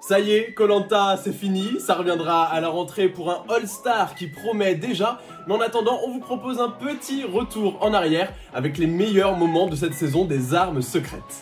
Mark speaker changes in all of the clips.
Speaker 1: Ça y est, Koh-Lanta c'est fini, ça reviendra à la rentrée pour un All-Star qui promet déjà, mais en attendant on vous propose un petit retour en arrière avec les meilleurs moments de cette saison des armes secrètes.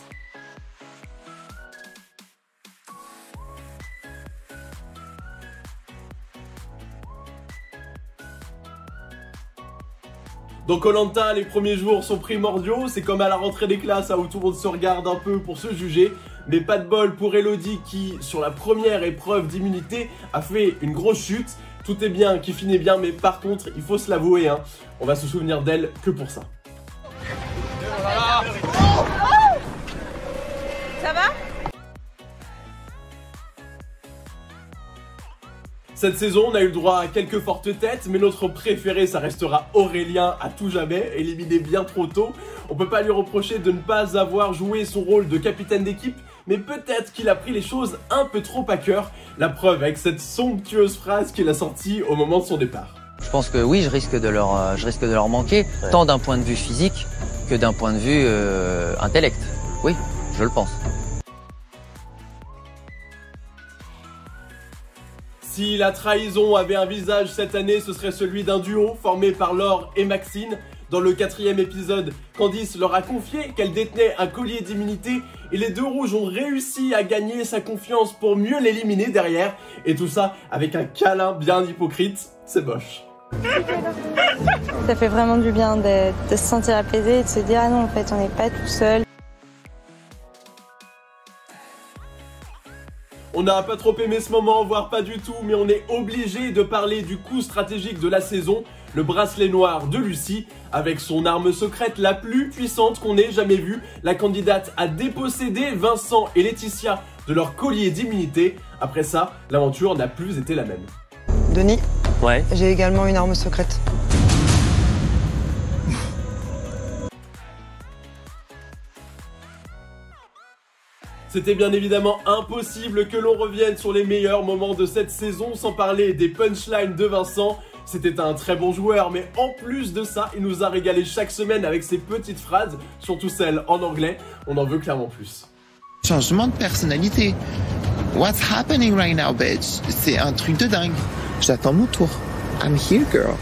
Speaker 1: Dans Koh-Lanta, les premiers jours sont primordiaux, c'est comme à la rentrée des classes où tout le monde se regarde un peu pour se juger. Mais pas de bol pour Elodie qui, sur la première épreuve d'immunité, a fait une grosse chute. Tout est bien, qui finit bien, mais par contre, il faut se l'avouer, hein, on va se souvenir d'elle que pour ça.
Speaker 2: Ça va ?
Speaker 1: Cette saison, on a eu le droit à quelques fortes têtes, mais notre préféré, ça restera Aurélien à tout jamais, éliminé bien trop tôt. On peut pas lui reprocher de ne pas avoir joué son rôle de capitaine d'équipe, mais peut-être qu'il a pris les choses un peu trop à cœur. La preuve avec cette somptueuse phrase qu'il a sortie au moment de son départ.
Speaker 3: Je pense que oui, je risque de leur manquer, tant d'un point de vue physique que d'un point de vue intellect. Oui, je le pense.
Speaker 1: Si la trahison avait un visage cette année, ce serait celui d'un duo formé par Laure et Maxine. Dans le 4e épisode, Candice leur a confié qu'elle détenait un collier d'immunité et les deux rouges ont réussi à gagner sa confiance pour mieux l'éliminer derrière. Et tout ça avec un câlin bien hypocrite, c'est moche.
Speaker 4: Ça fait vraiment du bien de se sentir apaisé et de se dire ah non en fait on n'est pas tout seul.
Speaker 1: On n'a pas trop aimé ce moment, voire pas du tout, mais on est obligé de parler du coup stratégique de la saison, le bracelet noir de Lucie, avec son arme secrète la plus puissante qu'on ait jamais vue. La candidate a dépossédé Vincent et Laetitia de leur collier d'immunité. Après ça, l'aventure n'a plus été la même.
Speaker 5: Denis,
Speaker 3: Ouais.
Speaker 5: j'ai également une arme secrète.
Speaker 1: C'était bien évidemment impossible que l'on revienne sur les meilleurs moments de cette saison sans parler des punchlines de Vincent. C'était un très bon joueur, mais en plus de ça, il nous a régalé chaque semaine avec ses petites phrases, surtout celles en anglais. On en veut clairement plus.
Speaker 6: Changement de personnalité. What's happening right now, bitch? C'est un truc de dingue. J'attends mon tour. I'm here, girl.